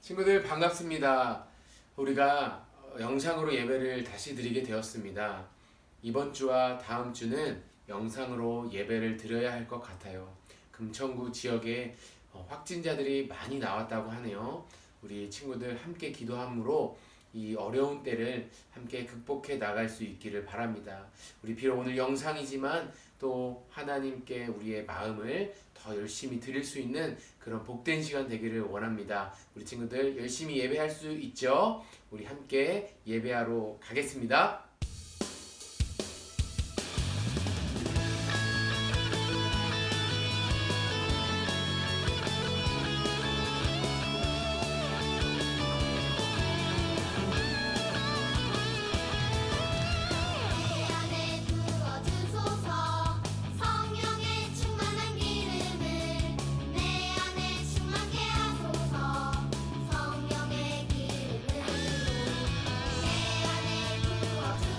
친구들 반갑습니다. 우리가 영상으로 예배를 다시 드리게 되었습니다. 이번 주와 다음 주는 영상으로 예배를 드려야 할 것 같아요. 금천구 지역에 확진자들이 많이 나왔다고 하네요. 우리 친구들 함께 기도함으로 이 어려운 때를 함께 극복해 나갈 수 있기를 바랍니다. 우리 비록 오늘 영상이지만 또 하나님께 우리의 마음을 더 열심히 드릴 수 있는 그런 복된 시간 되기를 원합니다. 우리 친구들 열심히 예배할 수 있죠? 우리 함께 예배하러 가겠습니다. 내 안에 부어주소서. 성령의 충만한 기름을 내 안에 충만케 하소서. 성령의 기름으로 내 안에 부어주소서.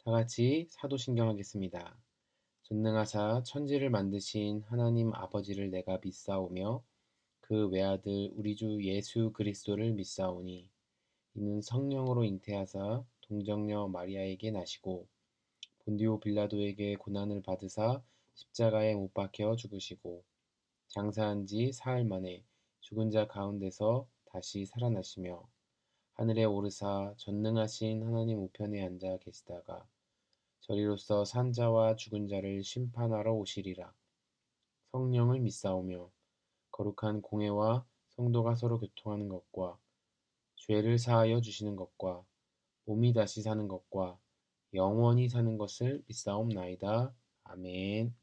다 같이 사도신경 하겠습니다. 전능하사 천지를 만드신 하나님 아버지를 내가 믿사오며 그 외아들 우리 주 예수 그리스도를 믿사오니 이는 성령으로 잉태하사 동정녀 마리아에게 나시고 본디오 빌라도에게 고난을 받으사 십자가에 못 박혀 죽으시고 장사한 지 사흘 만에 죽은 자 가운데서 다시 살아나시며 하늘에 오르사 전능하신 하나님 우편에 앉아 계시다가 저리로서 산 자와 죽은 자를 심판하러 오시리라. 성령을 믿사오며 거룩한 공회와 성도가 서로 교통하는 것과 죄를 사하여 주시는 것과 몸이 다시 사는 것과 영원히 사는 것을 믿사옵나이다. 아멘.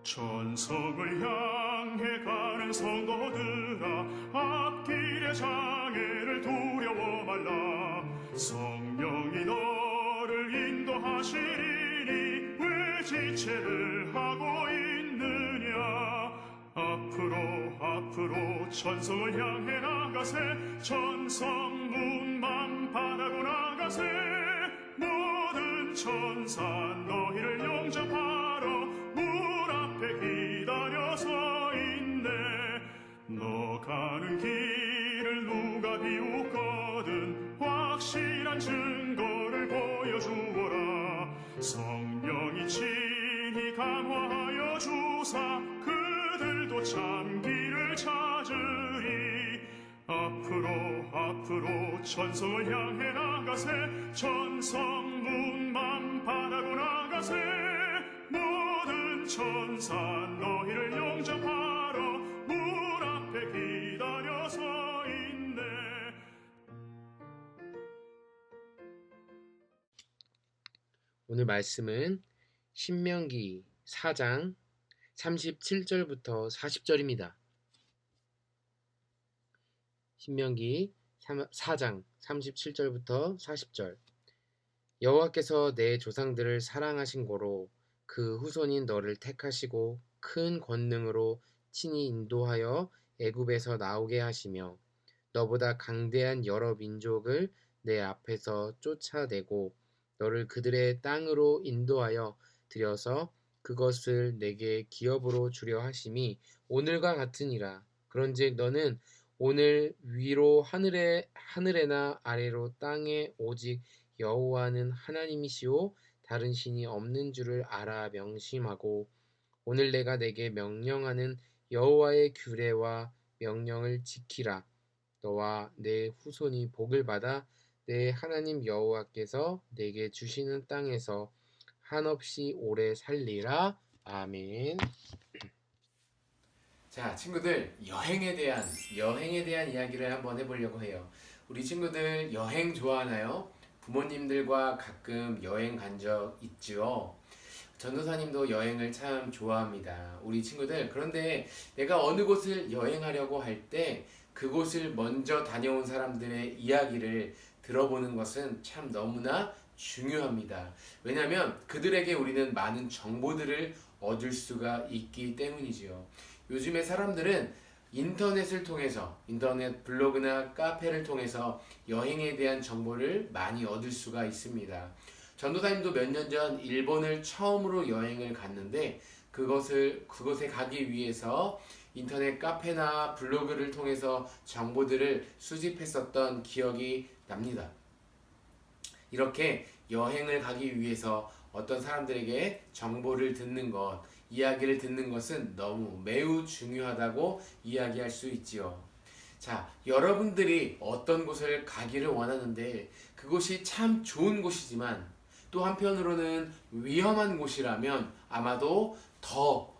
천성을 향해 가는 성도들아 앞길의 장애를 두려워 말라. 성령이 너를 인도하시리니 왜 지체를 하고 있느냐. 앞으로 천성을 향해 나가세. 천성문만 바라고 나가세. 모든 천사 너희를 영접하러 문 앞에 기다려 서 있네. 너 가는 길을 누가 비웃거든 확실한 증거를 보여주어라. 성령이 친히 감화하여 주사 그들도 참 길을 찾으리. 앞으로 천성을 향해 나가세. 천성문만 바라고 나가세. 모든 천사 너희를 영접하러 문 앞에 기다려 서 있네. 오늘 말씀은 신명기 4장 37절부터 40절입니다. 신명기 4장 37절부터 40절. 여호와께서 내 조상들을 사랑하신 고로 그 후손인 너를 택하시고 큰 권능으로 친히 인도하여 애굽에서 나오게 하시며 너보다 강대한 여러 민족을 내 앞에서 쫓아내고 너를 그들의 땅으로 인도하여 들여서 그것을 내게 기업으로 주려 하심이 오늘과 같으니라. 그런즉 너는 오늘 위로 하늘에나 아래로 땅에 오직 여호와는 하나님이시오 다른 신이 없는 줄을 알아 명심하고 오늘 내가 내게 명령하는 여호와의 규례와 명령을 지키라. 너와 내 후손이 복을 받아 내 하나님 여호와께서 내게 주시는 땅에서 한없이 오래 살리라. 아멘. 자, 친구들, 여행에 대한 이야기를 한번 해보려고 해요. 우리 친구들 여행 좋아하나요? 부모님들과 가끔 여행 간 적 있죠? 전도사님도 여행을 참 좋아합니다. 우리 친구들, 그런데 내가 어느 곳을 여행하려고 할 때 그곳을 먼저 다녀온 사람들의 이야기를 들어보는 것은 참 너무나 중요합니다. 왜냐하면 그들에게 우리는 많은 정보들을 얻을 수가 있기 때문이지요. 요즘에 사람들은 인터넷을 통해서 인터넷 블로그나 카페를 통해서 여행에 대한 정보를 많이 얻을 수가 있습니다. 전도사님도 몇 년 전 일본을 처음으로 여행을 갔는데 그곳에 가기 위해서 인터넷 카페나 블로그를 통해서 정보들을 수집했었던 기억이 납니다. 이렇게 여행을 가기 위해서 어떤 사람들에게 정보를 듣는 것, 이야기를 듣는 것은 너무 매우 중요하다고 이야기할 수 있지요. 자, 여러분들이 어떤 곳을 가기를 원하는데 그곳이 참 좋은 곳이지만 또 한편으로는 위험한 곳이라면 아마도 더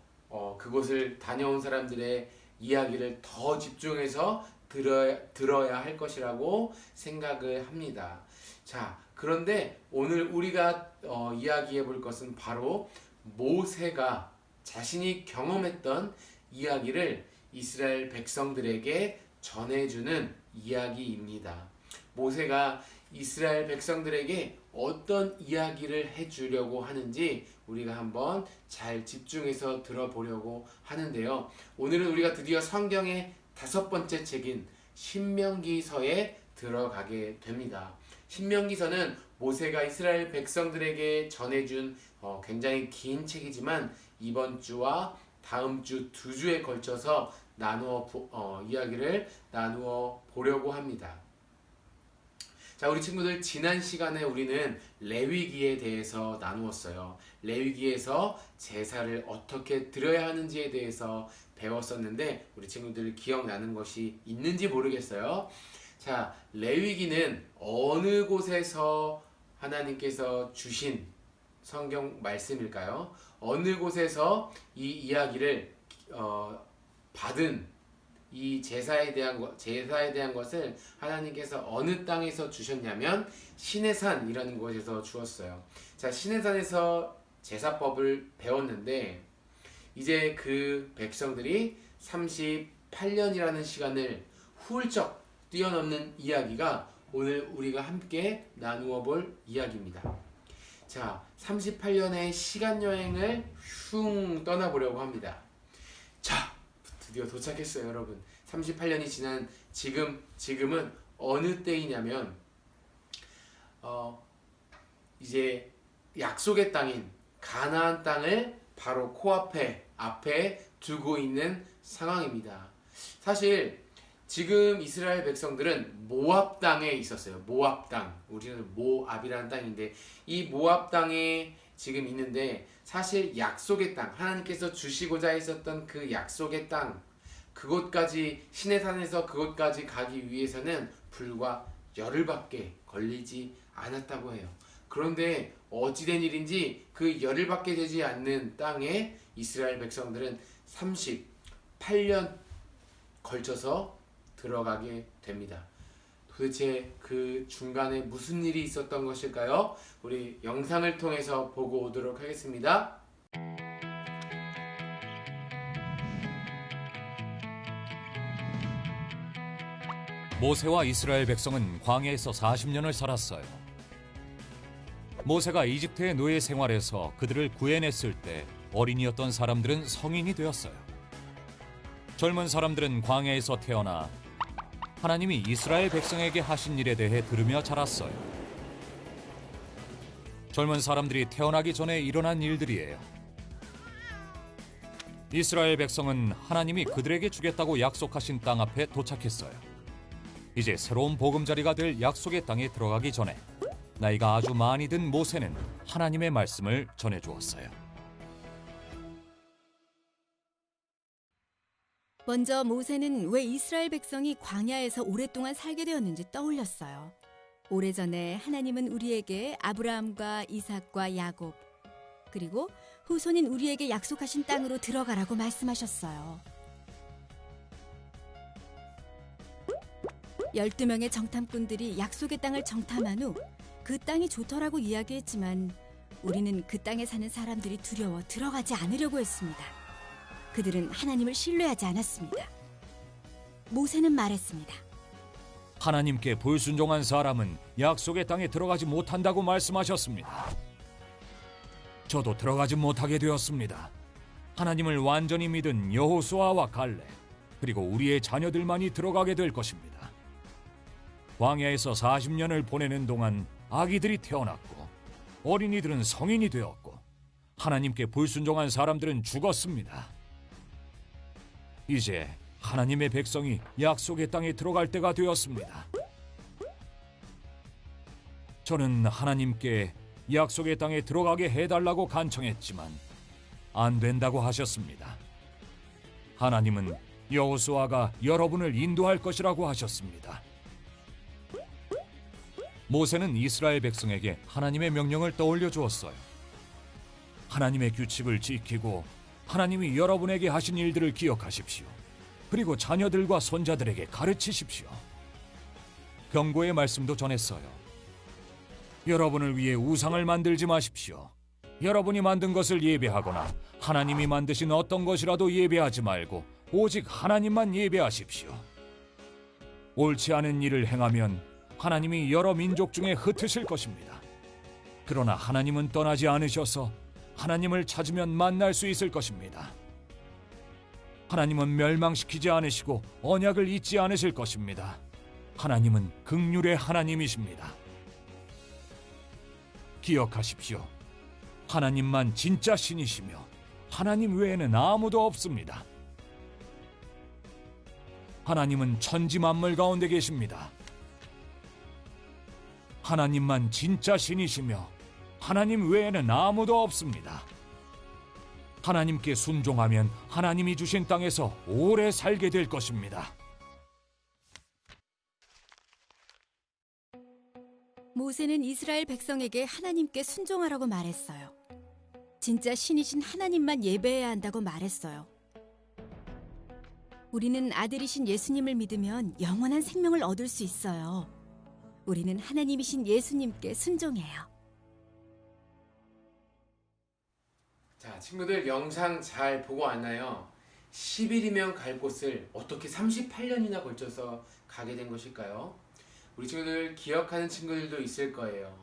그곳을 다녀온 사람들의 이야기를 더 집중해서 들어야 할 것이라고 생각을 합니다. 자, 그런데 오늘 우리가 이야기해 볼 것은 바로 모세가 자신이 경험했던 이야기를 이스라엘 백성들에게 전해주는 이야기입니다. 모세가 이스라엘 백성들에게 어떤 이야기를 해주려고 하는지 우리가 한번 잘 집중해서 들어보려고 하는데요. 오늘은 우리가 드디어 성경의 5번째 책인 신명기서에 들어가게 됩니다. 신명기서는 모세가 이스라엘 백성들에게 전해준 굉장히 긴 책이지만 이번 주와 다음 주 2주에 걸쳐서 이야기를 나누어 보려고 합니다. 자, 우리 친구들, 지난 시간에 우리는 레위기에 대해서 나누었어요. 레위기에서 제사를 어떻게 드려야 하는지에 대해서 배웠었는데 우리 친구들 기억나는 것이 있는지 모르겠어요. 자, 레위기는 어느 곳에서 하나님께서 주신 성경 말씀일까요? 어느 곳에서 이 이야기를 받은 이 제사에 대한 것을 하나님께서 어느 땅에서 주셨냐면 시내산이라는 곳에서 주었어요. 자, 시내산에서 제사법을 배웠는데 이제 그 백성들이 38년이라는 시간을 훌쩍 뛰어넘는 이야기가 오늘 우리가 함께 나누어 볼 이야기입니다. 자, 38년의 시간 여행을 슝 떠나보려고 합니다. 자, 드디어 도착했어요, 여러분. 38년이 지난 지금은 어느 때이냐면 이제 약속의 땅인 가나안 땅을 바로 앞에 두고 있는 상황입니다. 사실 지금 이스라엘 백성들은 모압 땅에 있었어요. 모압 땅. 우리는 모압이라는 땅인데 이 모압 땅에 지금 있는데 사실 약속의 땅, 하나님께서 주시고자 했었던 그 약속의 땅, 그곳까지 시내산에서 그곳까지 가기 위해서는 불과 열흘밖에 걸리지 않았다고 해요. 그런데 어찌된 일인지 그 열흘밖에 되지 않는 땅에 이스라엘 백성들은 38년 걸쳐서 들어가게 됩니다. 도대체 그 중간에 무슨 일이 있었던 것일까요? 우리 영상을 통해서 보고 오도록 하겠습니다. 모세와 이스라엘 백성은 광야에서 40년을 살았어요. 모세가 이집트의 노예 생활에서 그들을 구해냈을 때 어린이였던 사람들은 성인이 되었어요. 젊은 사람들은 광야에서 태어나 하나님이 이스라엘 백성에게 하신 일에 대해 들으며 자랐어요. 젊은 사람들이 태어나기 전에 일어난 일들이에요. 이스라엘 백성은 하나님이 그들에게 주겠다고 약속하신 땅 앞에 도착했어요. 이제 새로운 보금자리가 될 약속의 땅에 들어가기 전에 나이가 아주 많이 든 모세는 하나님의 말씀을 전해주었어요. 먼저 모세는 왜 이스라엘 백성이 광야에서 오랫동안 살게 되었는지 떠올렸어요. 오래전에 하나님은 우리에게 아브라함과 이삭과 야곱, 그리고 후손인 우리에게 약속하신 땅으로 들어가라고 말씀하셨어요. 12명의 정탐꾼들이 약속의 땅을 정탐한 후 그 땅이 좋더라고 이야기했지만 우리는 그 땅에 사는 사람들이 두려워 들어가지 않으려고 했습니다. 그들은 하나님을 신뢰하지 않았습니다. 모세는 말했습니다. 하나님께 불순종한 사람은 약속의 땅에 들어가지 못한다고 말씀하셨습니다. 저도 들어가지 못하게 되었습니다. 하나님을 완전히 믿은 여호수아와 갈렙, 그리고 우리의 자녀들만이 들어가게 될 것입니다. 광야에서 40년을 보내는 동안 아기들이 태어났고 어린이들은 성인이 되었고 하나님께 불순종한 사람들은 죽었습니다. 이제 하나님의 백성이 약속의 땅에 들어갈 때가 되었습니다. 저는 하나님께 약속의 땅에 들어가게 해달라고 간청했지만 안 된다고 하셨습니다. 하나님은 여호수아가 여러분을 인도할 것이라고 하셨습니다. 모세는 이스라엘 백성에게 하나님의 명령을 떠올려 주었어요. 하나님의 규칙을 지키고 하나님이 여러분에게 하신 일들을 기억하십시오. 그리고 자녀들과 손자들에게 가르치십시오. 경고의 말씀도 전했어요. 여러분을 위해 우상을 만들지 마십시오. 여러분이 만든 것을 예배하거나 하나님이 만드신 어떤 것이라도 예배하지 말고 오직 하나님만 예배하십시오. 옳지 않은 일을 행하면 하나님이 여러 민족 중에 흩으실 것입니다. 그러나 하나님은 떠나지 않으셔서 하나님을 찾으면 만날 수 있을 것입니다. 하나님은 멸망시키지 않으시고 언약을 잊지 않으실 것입니다. 하나님은 긍휼의 하나님이십니다. 기억하십시오. 하나님만 진짜 신이시며 하나님 외에는 아무도 없습니다. 하나님은 천지 만물 가운데 계십니다. 하나님만 진짜 신이시며 하나님 외에는 아무도 없습니다. 하나님께 순종하면 하나님이 주신 땅에서 오래 살게 될 것입니다. 모세는 이스라엘 백성에게 하나님께 순종하라고 말했어요. 진짜 신이신 하나님만 예배해야 한다고 말했어요. 우리는 아들이신 예수님을 믿으면 영원한 생명을 얻을 수 있어요. 우리는 하나님이신 예수님께 순종해요. 자, 친구들 영상 잘 보고 왔나요? 10일이면 갈 곳을 어떻게 38년이나 걸쳐서 가게 된 것일까요? 우리 친구들 기억하는 친구들도 있을 거예요.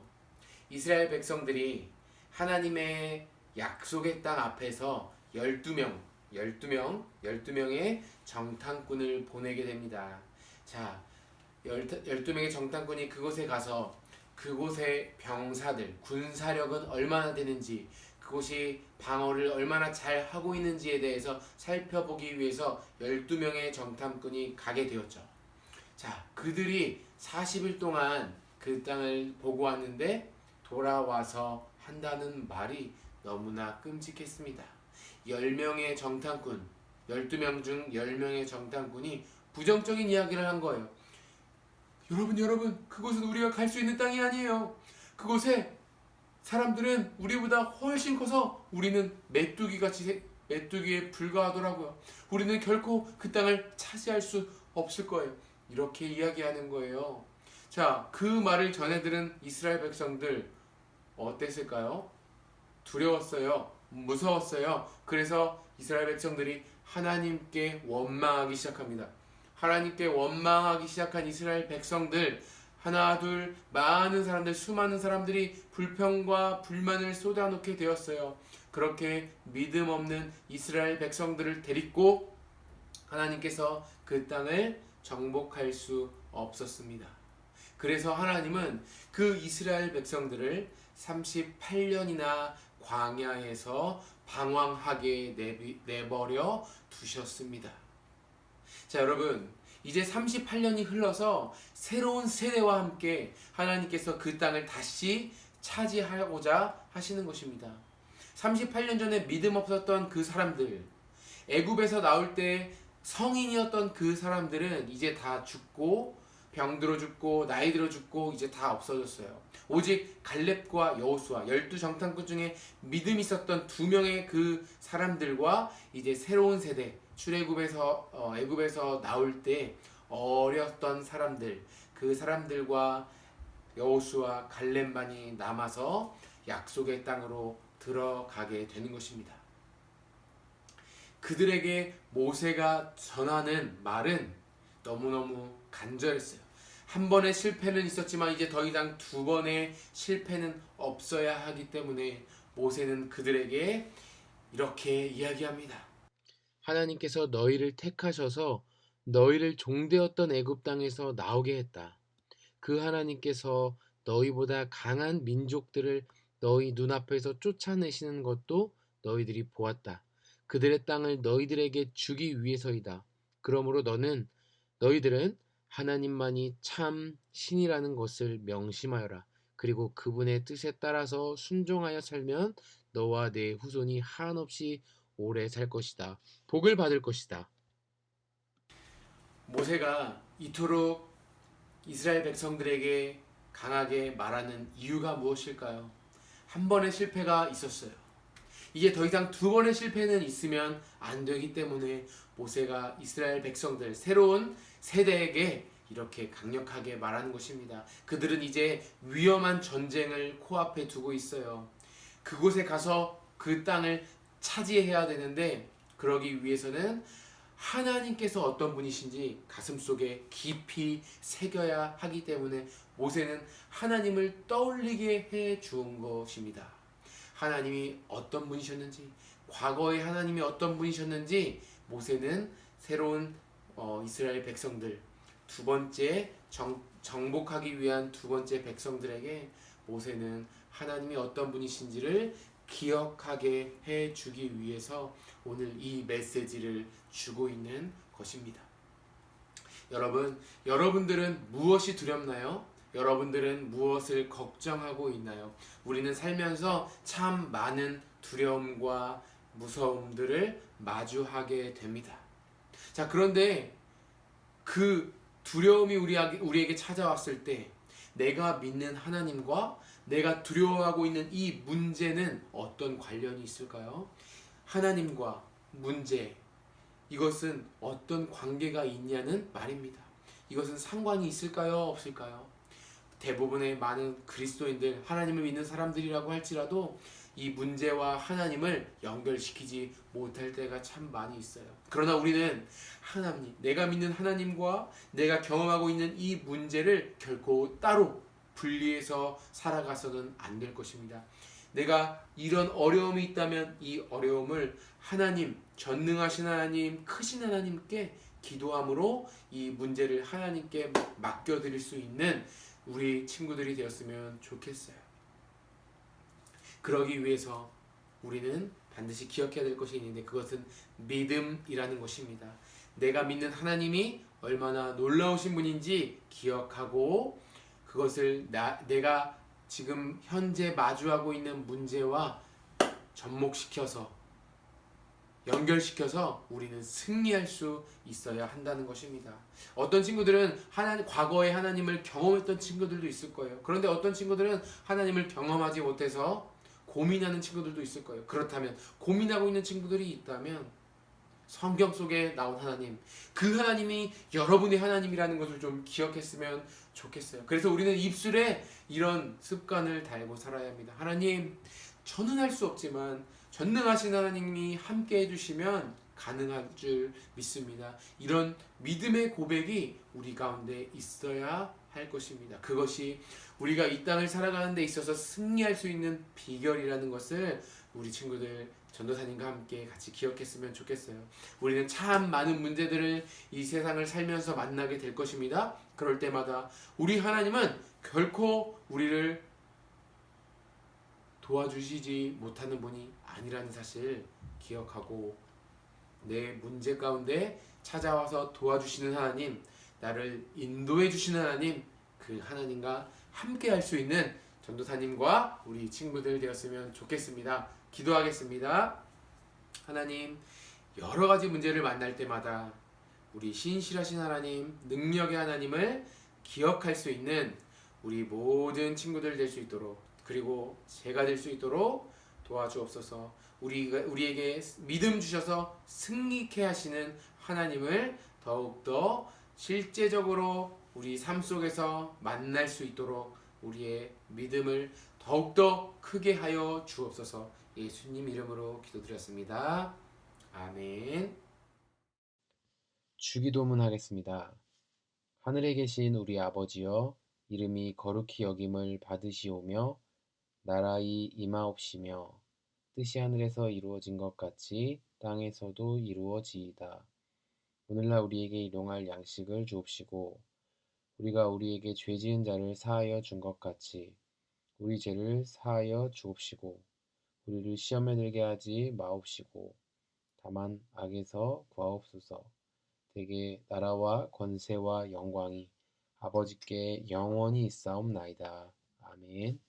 이스라엘 백성들이 하나님의 약속의 땅 앞에서 12명의 정탐꾼을 보내게 됩니다. 자, 12명의 정탐꾼이 그곳에 가서 그곳의 병사들, 군사력은 얼마나 되는지, 그곳이 방어를 얼마나 잘 하고 있는지에 대해서 살펴보기 위해서 12명의 정탐꾼이 가게 되었죠. 자, 그들이 40일 동안 그 땅을 보고 왔는데 돌아와서 한다는 말이 너무나 끔찍했습니다. 10명의 정탐꾼, 12명 중 10명의 정탐꾼이 부정적인 이야기를 한 거예요. 여러분, 그곳은 우리가 갈 수 있는 땅이 아니에요. 그곳에 사람들은 우리보다 훨씬 커서 우리는 메뚜기에 불과하더라고요. 우리는 결코 그 땅을 차지할 수 없을 거예요. 이렇게 이야기하는 거예요. 자, 그 말을 전해 들은 이스라엘 백성들 어땠을까요? 두려웠어요. 무서웠어요. 그래서 이스라엘 백성들이 하나님께 원망하기 시작합니다. 하나님께 원망하기 시작한 이스라엘 백성들, 하나 둘 많은 사람들, 수많은 사람들이 불평과 불만을 쏟아놓게 되었어요. 그렇게 믿음 없는 이스라엘 백성들을 데리고 하나님께서 그 땅을 정복할 수 없었습니다. 그래서 하나님은 그 이스라엘 백성들을 38년이나 광야에서 방황하게 내버려 두셨습니다. 자, 여러분, 이제 38년이 흘러서 새로운 세대와 함께 하나님께서 그 땅을 다시 차지하고자 하시는 것입니다. 38년 전에 믿음 없었던 그 사람들, 애굽에서 나올 때 성인이었던 그 사람들은 이제 다 죽고 병들어 죽고 나이 들어 죽고 이제 다 없어졌어요. 오직 갈렙과 여호수아 12정탐꾼 중에 믿음 있었던 2명의 그 사람들과 이제 새로운 세대, 출애굽에서 애굽에서 나올 때 어렸던 사람들, 그 사람들과 여호수아 갈렙만이 남아서 약속의 땅으로 들어가게 되는 것입니다. 그들에게 모세가 전하는 말은 너무너무 간절했어요. 한 번의 실패는 있었지만 이제 더 이상 2번의 실패는 없어야 하기 때문에 모세는 그들에게 이렇게 이야기합니다. 하나님께서 너희를 택하셔서 너희를 종되었던 애굽 땅에서 나오게 했다. 그 하나님께서 너희보다 강한 민족들을 너희 눈앞에서 쫓아내시는 것도 너희들이 보았다. 그들의 땅을 너희들에게 주기 위해서이다. 그러므로 너희들은 하나님만이 참 신이라는 것을 명심하여라. 그리고 그분의 뜻에 따라서 순종하여 살면 너와 내 후손이 한없이 오래 살 것이다. 복을 받을 것이다. 모세가 이토록 이스라엘 백성들에게 강하게 말하는 이유가 무엇일까요? 한 번의 실패가 있었어요. 이제 더 이상 2번의 실패는 있으면 안 되기 때문에 모세가 이스라엘 백성들, 새로운 세대에게 이렇게 강력하게 말하는 것입니다. 그들은 이제 위험한 전쟁을 코앞에 두고 있어요. 그곳에 가서 그 땅을 차지해야 되는데 그러기 위해서는 하나님께서 어떤 분이신지 가슴속에 깊이 새겨야 하기 때문에 모세는 하나님을 떠올리게 해 주은 것입니다. 하나님이 어떤 분이셨는지, 과거에 하나님이 어떤 분이셨는지 모세는 새로운 이스라엘 백성들, 두 번째 정복하기 위한 두 번째 백성들에게 모세는 하나님이 어떤 분이신지를 기억하게 해 주기 위해서 오늘 이 메시지를 주고 있는 것입니다. 여러분들은 무엇이 두렵나요? 여러분들은 무엇을 걱정하고 있나요? 우리는 살면서 참 많은 두려움과 무서움들을 마주하게 됩니다. 자, 그런데 그 두려움이 우리에게 찾아왔을 때 내가 믿는 하나님과 내가 두려워하고 있는 이 문제는 어떤 관련이 있을까요? 하나님과 문제, 이것은 어떤 관계가 있냐는 말입니다. 이것은 상관이 있을까요? 없을까요? 대부분의 많은 그리스도인들, 하나님을 믿는 사람들이라고 할지라도 이 문제와 하나님을 연결시키지 못할 때가 참 많이 있어요. 그러나 우리는 하나님, 내가 믿는 하나님과 내가 경험하고 있는 이 문제를 결코 따로 분리해서 살아가서는 안 될 것입니다. 내가 이런 어려움이 있다면 이 어려움을 하나님, 전능하신 하나님, 크신 하나님께 기도함으로 이 문제를 하나님께 맡겨드릴 수 있는 우리 친구들이 되었으면 좋겠어요. 그러기 위해서 우리는 반드시 기억해야 될 것이 있는데 그것은 믿음이라는 것입니다. 내가 믿는 하나님이 얼마나 놀라우신 분인지 기억하고 그것을 내가 지금 현재 마주하고 있는 문제와 접목시켜서 연결시켜서 우리는 승리할 수 있어야 한다는 것입니다. 어떤 친구들은 과거에 하나님을 경험했던 친구들도 있을 거예요. 그런데 어떤 친구들은 하나님을 경험하지 못해서 고민하는 친구들도 있을 거예요. 그렇다면 고민하고 있는 친구들이 있다면 성경 속에 나온 하나님, 그 하나님이 여러분의 하나님이라는 것을 좀 기억했으면 좋겠어요. 그래서 우리는 입술에 이런 습관을 달고 살아야 합니다. 하나님, 저는 할 수 없지만 전능하신 하나님이 함께 해주시면 가능할 줄 믿습니다. 이런 믿음의 고백이 우리 가운데 있어야 할 것입니다. 그것이 우리가 이 땅을 살아가는 데 있어서 승리할 수 있는 비결이라는 것을 우리 친구들 전도사님과 함께 같이 기억했으면 좋겠어요. 우리는 참 많은 문제들을 이 세상을 살면서 만나게 될 것입니다. 그럴 때마다 우리 하나님은 결코 우리를 도와주시지 못하는 분이 아니라는 사실 기억하고 내 문제 가운데 찾아와서 도와주시는 하나님, 나를 인도해 주시는 하나님, 그 하나님과 함께 할 수 있는 전도사님과 우리 친구들 되었으면 좋겠습니다. 기도하겠습니다. 하나님, 여러 가지 문제를 만날 때마다 우리 신실하신 하나님, 능력의 하나님을 기억할 수 있는 우리 모든 친구들 될 수 있도록, 그리고 제가 될 수 있도록 도와주옵소서. 우리에게 믿음 주셔서 승리케 하시는 하나님을 더욱더 실제적으로 우리 삶 속에서 만날 수 있도록 우리의 믿음을 더욱더 크게 하여 주옵소서. 예수님 이름으로 기도드렸습니다. 아멘. 주기도문 하겠습니다. 하늘에 계신 우리 아버지여, 이름이 거룩히 여김을 받으시오며 나라의 임하옵시며 뜻이 하늘에서 이루어진 것 같이 땅에서도 이루어지이다. 오늘날 우리에게 일용할 양식을 주옵시고 우리가 우리에게 죄 지은 자를 사하여 준 것 같이 우리 죄를 사하여 주옵시고 우리를 시험에 들게 하지 마옵시고 다만 악에서 구하옵소서. 대개 나라와 권세와 영광이 아버지께 영원히 있사옵나이다. 아멘.